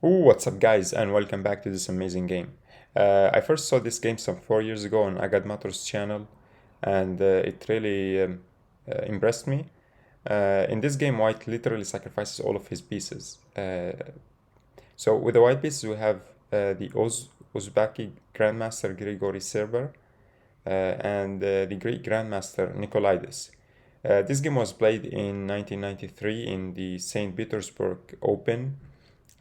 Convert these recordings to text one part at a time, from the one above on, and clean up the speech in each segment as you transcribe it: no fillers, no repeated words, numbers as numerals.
Ooh, what's up, guys, and welcome back to this amazing game. I first saw this game some 4 years ago on Agadmator's channel, and it really impressed me. In this game, White literally sacrifices all of his pieces. So with the white pieces, we have the Uzbeki Grandmaster Grigory Serper and the Greek Grandmaster Nikolaidis. This game was played in 1993 in the St. Petersburg Open.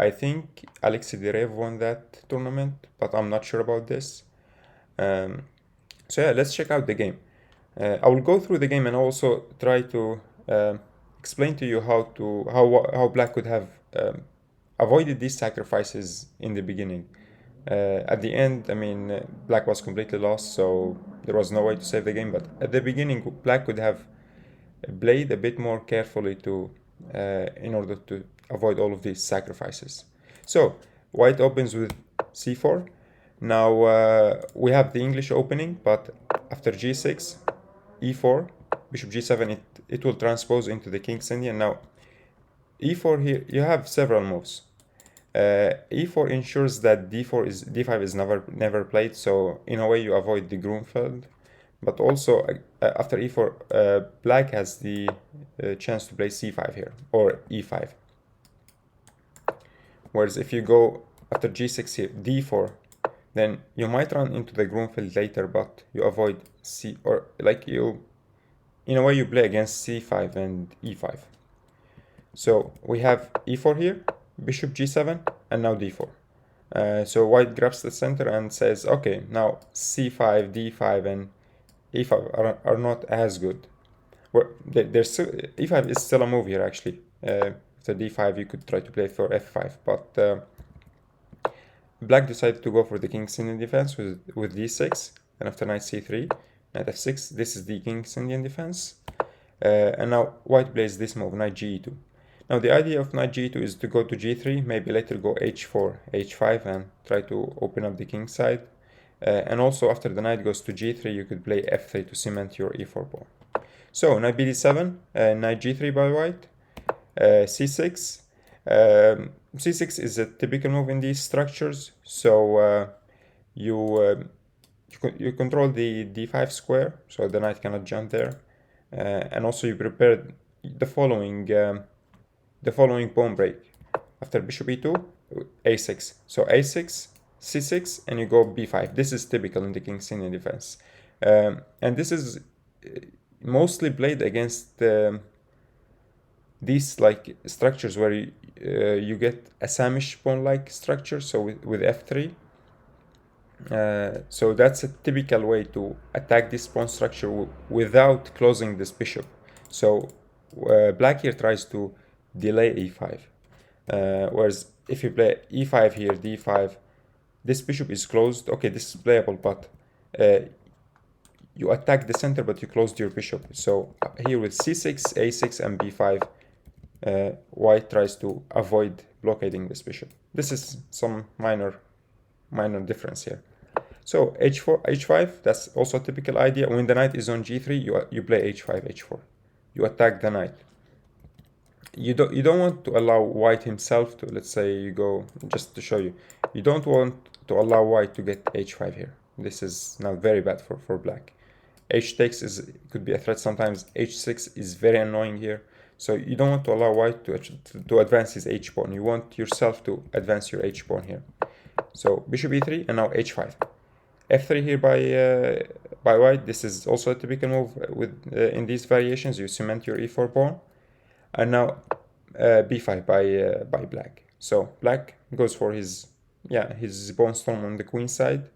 I think Alexei Derev won that tournament, but I'm not sure about this. Um, so yeah, let's check out the game. I will go through the game and also try to explain to you how Black could have avoided these sacrifices in the beginning. At the end, I mean, Black was completely lost, so there was no way to save the game. But at the beginning, Black could have played a bit more carefully to in order to avoid all of these sacrifices. So White opens with c4. Now we have the English opening, but after g6, e4, bishop g7, it will transpose into the King's Indian. Now e4 here, you have several moves. E4 ensures that d5 is never played, so in a way you avoid the Grunfeld. But also after e4, Black has the chance to play c5 here or e5. Whereas if you go after g6 here, d4, then you might run into the Grunfeld later, but you avoid c, or like you, in a way you play against c5 and e5. So we have e4 here, bishop g7, and now d4. So White grabs the center and says, okay, now c5, d5, and e5 are not as good. There's e5 is still a move here, actually. After d5, you could try to play for f5, but Black decided to go for the King's Indian defense with d6, and after knight c3, knight f6, this is the King's Indian defense. And now White plays this move, knight ge2. Now the idea of knight g2 is to go to g3, maybe later go h4, h5, and try to open up the king side. And also after the knight goes to g3, you could play f3 to cement your e4 pawn. So knight bd7, knight g3 by White, c6. C6 is a typical move in these structures, so you control the d5 square, so the knight cannot jump there, and also you prepare the following pawn break. After bishop e2, a6, so a6, c6, and you go b5. This is typical in the King's Indian defense, and this is mostly played against these like structures where you get a Samish pawn-like structure, so with f3. So that's a typical way to attack this pawn structure without closing this bishop. So Black here tries to delay e5, whereas if you play e5 here, d5, this bishop is closed. Okay, this is playable, but you attack the center, but you closed your bishop. So here with c6, a6, and b5, White tries to avoid blockading this bishop. This is some minor difference here. So h4, h5, that's also a typical idea. When the knight is on g3, you play h5, h4. You attack the knight. You don't want to allow White himself to, let's say you go, just to show you, you don't want to allow White to get h5 here. This is now very bad for Black. H takes could be a threat sometimes. h6 is very annoying here. So you don't want to allow White to advance his h pawn. You want yourself to advance your h pawn here. So bishop e3 and now h5. f3 here by White. This is also a typical move with in these variations. You cement your e4 pawn. And now b5 by Black. So Black goes for his pawn storm on the queen side.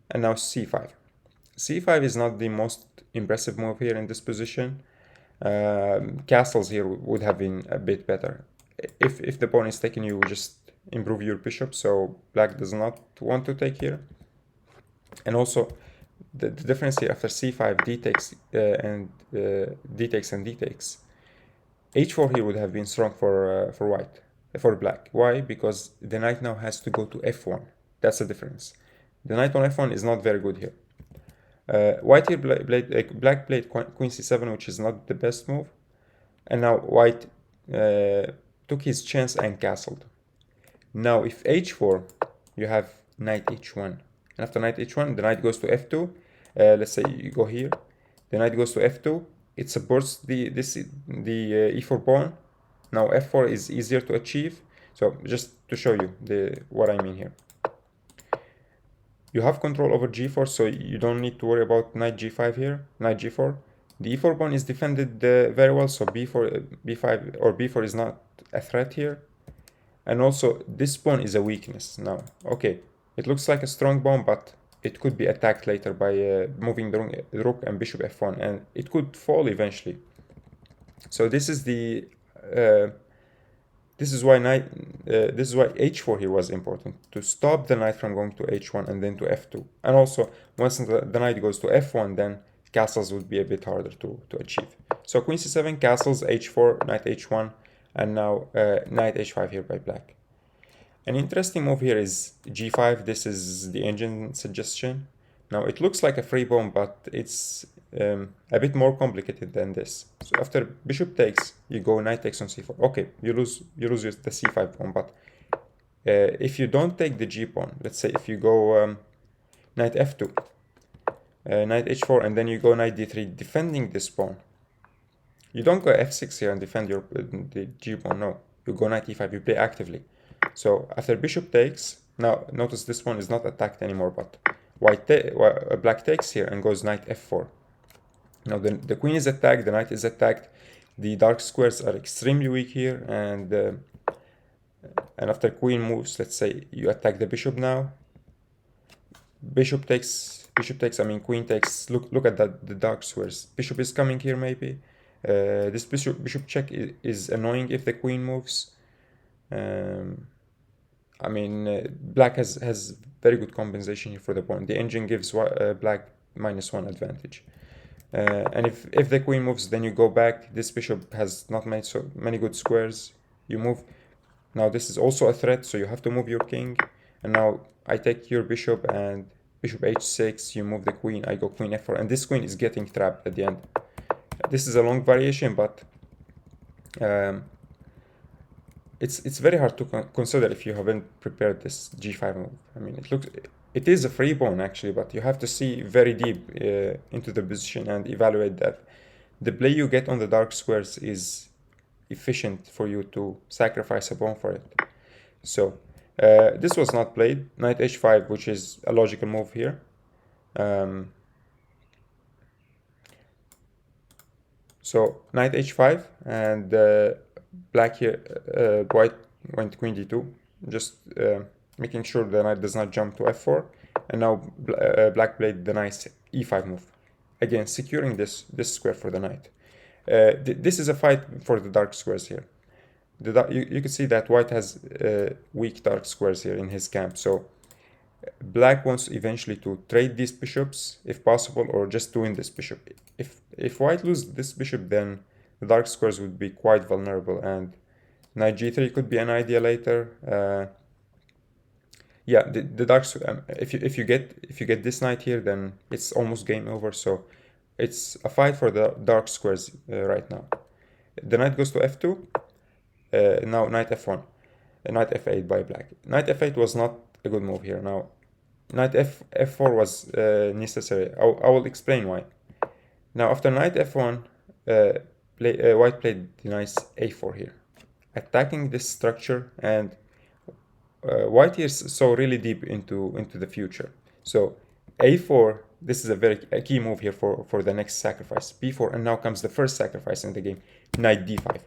And now c5. c5 is not the most impressive move here in this position. Castles here would have been a bit better. If the pawn is taken, you just improve your bishop, so Black does not want to take here. And also the difference here after c5, d takes and d takes and d takes, h4 here would have been strong for Black. Why? Because the knight now has to go to f1. That's the difference. The knight on f1 is not very good here. White here Black played queen c7, which is not the best move, and now White took his chance and castled. Now if h4, you have knight h1, and after knight h1 the knight goes to f2. Let's say you go here, the knight goes to f2, it supports the e4 pawn. Now f4 is easier to achieve. So just to show you what I mean here, you have control over g4, so you don't need to worry about knight g5 here, knight g4. The e4 pawn is defended very well, so b4, b5 or b4 is not a threat here. And also this pawn is a weakness. Now, okay, it looks like a strong pawn, but it could be attacked later by moving the rook and bishop f1, and it could fall eventually. So this is the this is why h4 here was important, to stop the knight from going to h1 and then to f2. And also once the knight goes to f1, then castles would be a bit harder to achieve. So queen c7, castles, h4, knight h1, and now knight h5 here by black. An interesting move here is g5. This is the engine suggestion. Now it looks like a free pawn, but it's a bit more complicated than this. So after bishop takes, you go knight takes on c4. Okay, you lose the c5 pawn, but if you don't take the g pawn, let's say if you go knight f2, knight h4, and then you go knight d3, defending this pawn. You don't go f6 here and defend the g pawn. No, you go knight e5. You play actively. So after bishop takes, now notice this one is not attacked anymore, but black takes here and goes knight f4. Now the queen is attacked, the knight is attacked, the dark squares are extremely weak here, and after queen moves, let's say you attack the bishop now. Bishop takes, I mean queen takes. Look at the dark squares. Bishop is coming here maybe. This bishop check is annoying if the queen moves. I mean, black has very good compensation here for the pawn. The engine gives black -1 advantage. And if the queen moves, then you go back. This bishop has not made so many good squares. You move. Now this is also a threat, so you have to move your king. And now I take your bishop and bishop h6. You move the queen. I go queen f4, and this queen is getting trapped at the end. This is a long variation, but it's very hard to consider if you haven't prepared this g5 move. I mean, it is a free pawn actually, but you have to see very deep into the position and evaluate that the play you get on the dark squares is efficient for you to sacrifice a pawn for it. So this was not played. Knight h5, which is a logical move here. So knight h5, and black here, white went queen d2, just making sure the knight does not jump to f4. And now black played the nice e5 move, again securing this square for the knight. This is a fight for the dark squares here. You can see that white has weak dark squares here in his camp, so black wants eventually to trade these bishops if possible, or just to win this bishop. If white loses this bishop, then the dark squares would be quite vulnerable, and knight g3 could be an idea later. Yeah, the dark if you get this knight here, then it's almost game over. So it's a fight for the dark squares right now. The knight goes to f2. Now knight f1, knight f8 by black. Knight f8 was not a good move here. Now knight f4 was necessary. I will explain why. Now after knight f1, white played the nice a4 here, attacking this structure, and white here saw really deep into the future. So a4, this is a key move here for the next sacrifice. b4, and now comes the first sacrifice in the game, knight d5.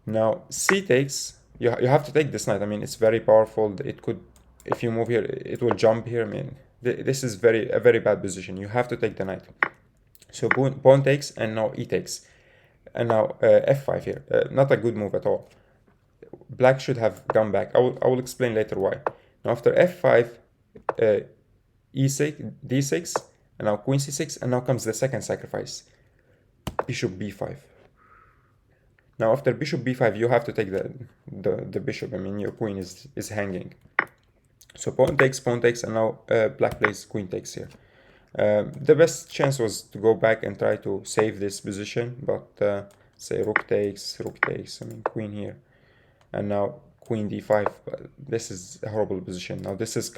Now c takes. You have to take this knight. I mean, it's very powerful. It could, if you move here, it will jump here. I mean, this is a very bad position. You have to take the knight. So pawn takes, and now e takes, and now f5 here. Not a good move at all. Black should have gone back. I will explain later why. Now after f5, e6, d6, and now queen c6, and now comes the second sacrifice, bishop b5. Now after bishop b5, you have to take the bishop. I mean, your queen is hanging. So pawn takes, and now black plays queen takes here. The best chance was to go back and try to save this position, but say rook takes, I mean queen here, and now queen d5. This is a horrible position. Now this is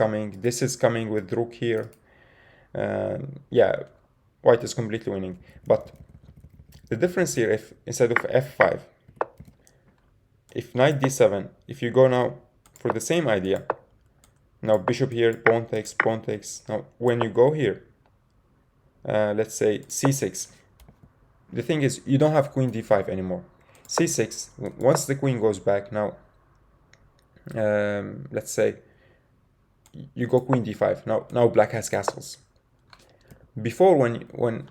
coming with rook here. Yeah, white is completely winning. But the difference here, if instead of f5, if knight d7, if you go now for the same idea, now bishop here, pawn takes, pawn takes. Now when you go here, let's say c6, the thing is you don't have queen d5 anymore. c6, once the queen goes back, now let's say you go queen d5. Now black has castles. Before, when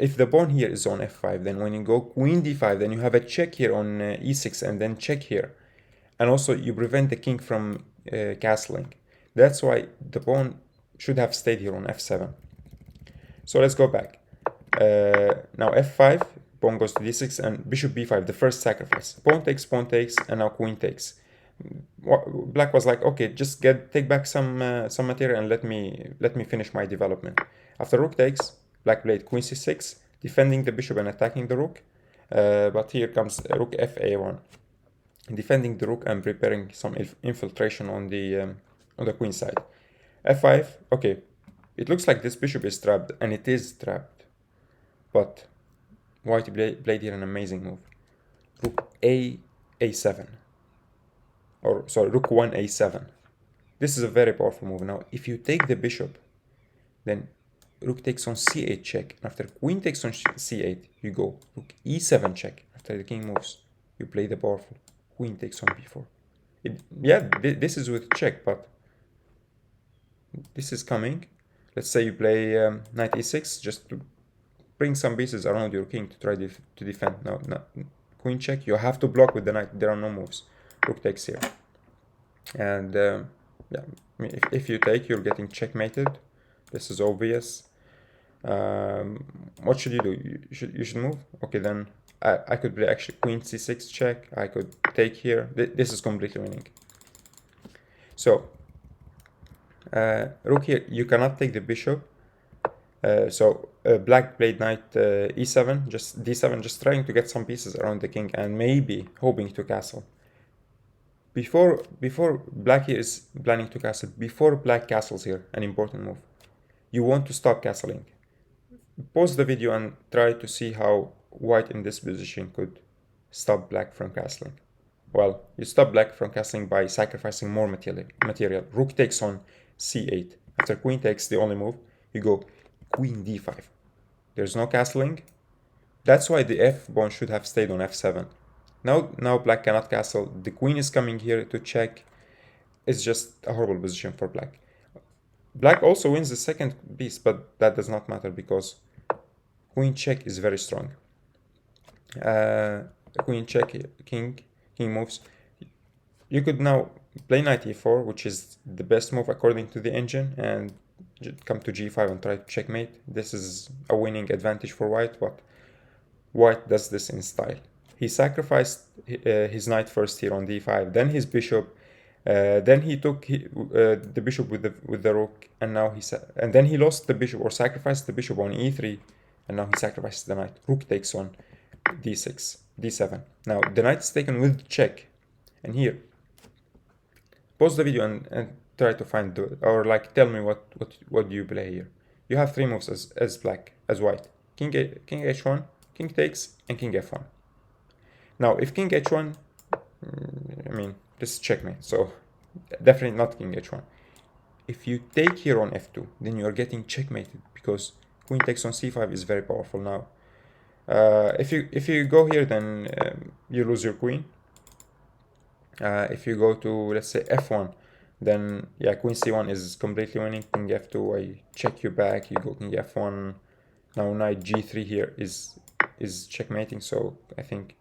if the pawn here is on f5, then when you go queen d5, then you have a check here on e6 and then check here, and also you prevent the king from castling. That's why the pawn should have stayed here on f7. So let's go back. Now f5, pawn goes to d6, and bishop b5, the first sacrifice. Pawn takes, and now queen takes. Black was like, okay, just take back some material and let me finish my development. After rook takes, black played queen c6, defending the bishop and attacking the rook. But here comes rook fa1, defending the rook and preparing some infiltration on the queen side. f5, okay, it looks like this bishop is trapped, and it is trapped. But white played here an amazing move. Rook a7. Or sorry, rook 1 a7. This is a very powerful move. Now, if you take the bishop, then rook takes on c8 check. After queen takes on c8, you go rook e7 check. After the king moves, you play the powerful queen takes on b4. This is with check, but this is coming. Let's say you play knight e6 just to bring some pieces around your king to try to defend. Now, queen check. You have to block with the knight. There are no moves. Rook takes here, and yeah, I mean, if you take, you're getting checkmated. This is obvious. What should you do? You should move. Okay, then I could play actually queen c6 check. I could take here. This is completely winning. So rook here, you cannot take the bishop. So black played knight e7, just d7, just trying to get some pieces around the king and maybe hoping to castle. Before black here is planning to castle, before black castles here, an important move. You want to stop castling. Pause the video and try to see how white in this position could stop black from castling. Well, you stop black from castling by sacrificing more material. Rook takes on c8. After queen takes, the only move, you go queen d5. There's no castling. That's why the f pawn should have stayed on f7. Now black cannot castle. The queen is coming here to check. It's just a horrible position for black. Black also wins the second piece, but that does not matter because queen check is very strong. Queen check, king moves. You could now play knight e4, which is the best move according to the engine, and come to g5 and try to checkmate. This is a winning advantage for white, but white does this in style. He sacrificed his knight first here on d5, then his bishop, then he took the bishop with the rook, and now and then he lost the bishop or sacrificed the bishop on e3, and now he sacrifices the knight. Rook takes on d6, d7. Now the knight is taken with check, and here, pause the video and try to find or like tell me what do you play here. You have three moves as white: king h1, king takes, and king f1. Now, if king h1, I mean, this is checkmate, so definitely not king h1. If you take here on f2, then you are getting checkmated because queen takes on c5 is very powerful now. If you go here, then you lose your queen. If you go to, let's say, f1, then yeah, queen c1 is completely winning. King f2, I check you back, you go king f1. Now knight g3 here is checkmating, so I think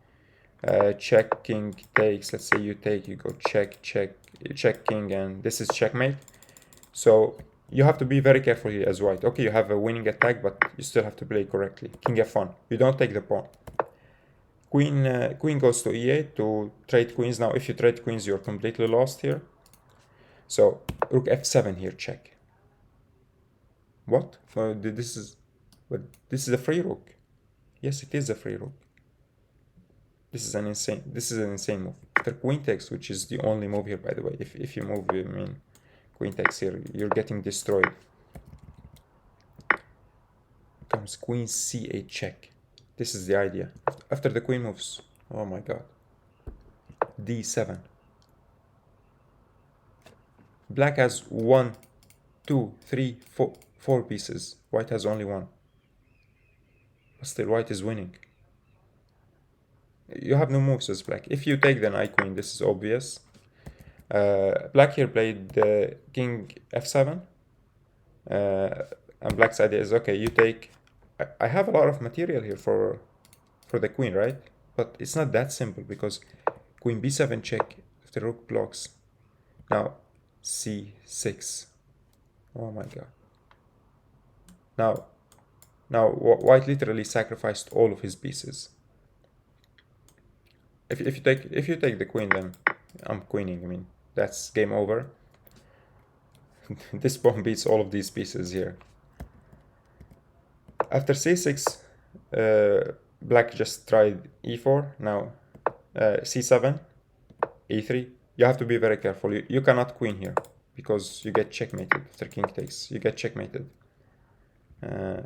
check, king takes, let's say you take, you go check king, and this is checkmate. So you have to be very careful here as white. Okay, you have a winning attack, but you still have to play correctly. King f1, you don't take the pawn. Queen goes to e8 to trade queens. Now if you trade queens, you're completely lost here. So rook f7 here, check. What? This is a free rook. Yes, it is a free rook. This is an insane move. after queen takes, which is the only move here, by the way. If you move, I mean, queen takes here, you're getting destroyed. Comes queen c8 check. This is the idea. After the queen moves, oh my god, d7. Black has 1, 2, 3, 4 pieces. White has only 1. But still, white is winning. You have no moves as black. If you take the knight queen, this is obvious. Black here played king f7. And black's idea is, okay, you take... I have a lot of material here for the queen, right? But it's not that simple, because queen b7 check if the rook blocks. Now c6. Oh my god. Now white literally sacrificed all of his pieces. If you take the queen, then I'm queening. I mean, that's game over. This pawn beats all of these pieces here. After c6, black just tried e4. Now c7, e3. You have to be very careful. You cannot queen here, because you get checkmated. After king takes, you get checkmated.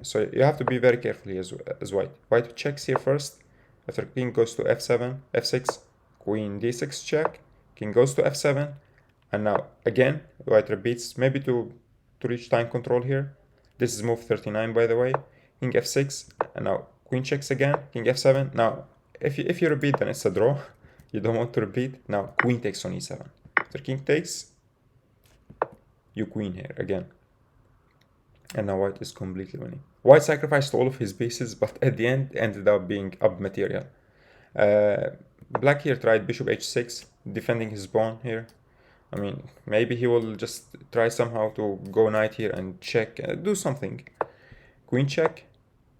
So you have to be very careful here as white. White checks here first. After king goes to f7, f6, queen d6 check. King goes to f7. And now again, white repeats, maybe to reach time control here. This is move 39, by the way. King f6, and now queen checks again. King f7. Now, if you repeat, then it's a draw. You don't want to repeat. Now queen takes on e7. After king takes, you queen here again. And now white is completely winning. White sacrificed all of his pieces, but at the end ended up being up material. Black here tried bishop h6, defending his pawn here. I mean, maybe he will just try somehow to go knight here and check, do something. Queen check,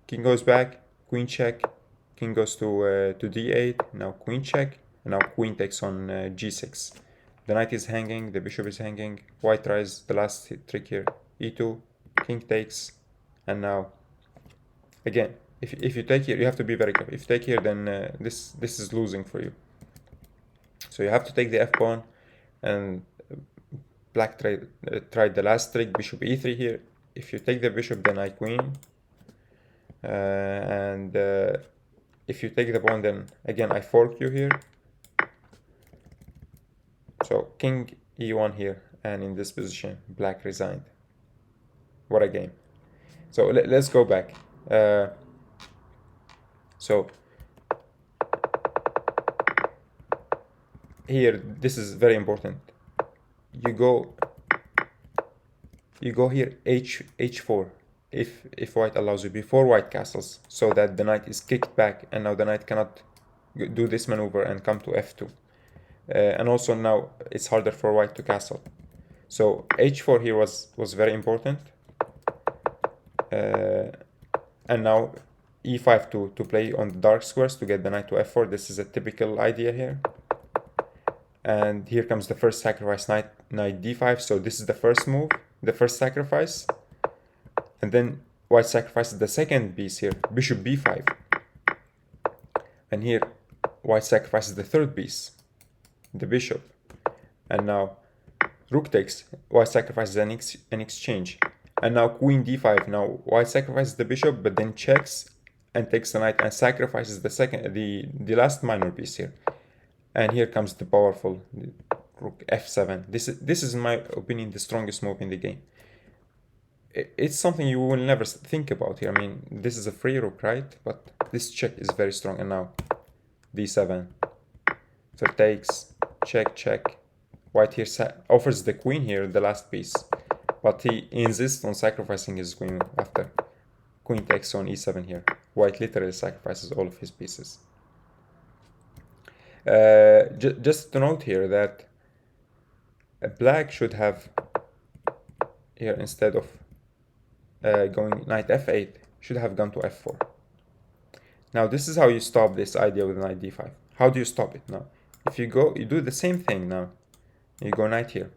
king goes back, queen check, king goes to d8, now queen check, and now queen takes on g6. The knight is hanging, the bishop is hanging. White tries the last trick here, e2, king takes, and now again, if you take here, you have to be very careful. If you take here, then this is losing for you. So you have to take the f pawn, and black tried the last trick, bishop e3 here. If you take the bishop, then I queen, and if you take the pawn, then again I fork you here. So king e1 here, and in this position black resigned. What a game. So let's go back. So here, this is very important. You go here h4 if white allows you, before white castles, so that the knight is kicked back, and now the knight cannot do this maneuver and come to f2. And also now it's harder for white to castle. So h4 here was very important. And now e5 to play on the dark squares to get the knight to f4. This is a typical idea here. And here comes the first sacrifice, knight d5. So this is the first move, the first sacrifice. And then white sacrifices the second piece here, bishop b5. And here white sacrifices the third piece, the bishop. And now rook takes, white sacrifices an exchange. And now queen d5. Now white sacrifices the bishop, but then checks and takes the knight and sacrifices the last minor piece here. And here comes the powerful rook f7. This is in my opinion the strongest move in the game. It's something you will never think about here. I mean, this is a free rook, right? But this check is very strong. And now d7. So takes, check, check. White here offers the queen here, the last piece. But he insists on sacrificing his queen after queen takes on e7 here. White literally sacrifices all of his pieces. Just to note here that black should have here, instead of going knight f8, should have gone to f4. Now this is how you stop this idea with knight d5. How do you stop it now? If you do the same thing now. You go knight here.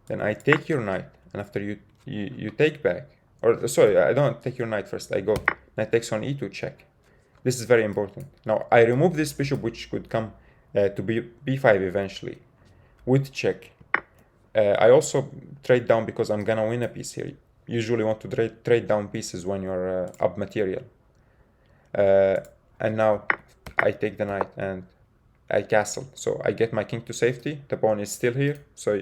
Then I take your knight, and after you take back, or sorry, I don't take your knight first. I go knight takes on e2 check. This is very important. Now I remove this bishop, which could come to b5 eventually with check. I also trade down because I'm gonna win a piece here. Usually want to trade down pieces when you're up material. And now I take the knight and I castle. So I get my king to safety. The pawn is still here. So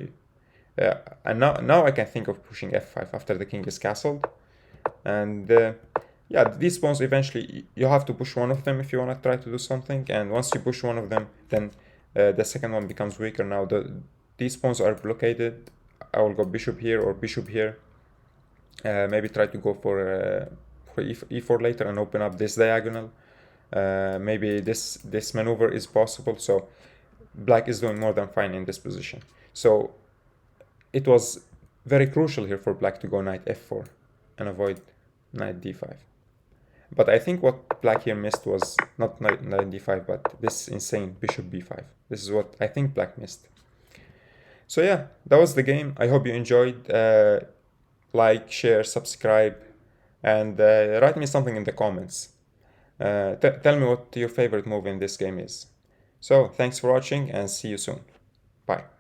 and now I can think of pushing f5 after the king is castled. And yeah, these pawns eventually you have to push one of them if you want to try to do something. And once you push one of them, then the second one becomes weaker. Now these pawns are blockaded. I will go bishop here or bishop here. Maybe try to go for e4 later and open up this diagonal. Maybe this maneuver is possible. So black is doing more than fine in this position. So it was very crucial here for black to go knight f4 and avoid knight d5. But I think what black here missed was not knight d5, but this insane bishop b5. This is what I think black missed. So yeah, that was the game. I hope you enjoyed. Like, share, subscribe, and write me something in the comments. Tell me what your favorite move in this game is. So thanks for watching and see you soon. Bye.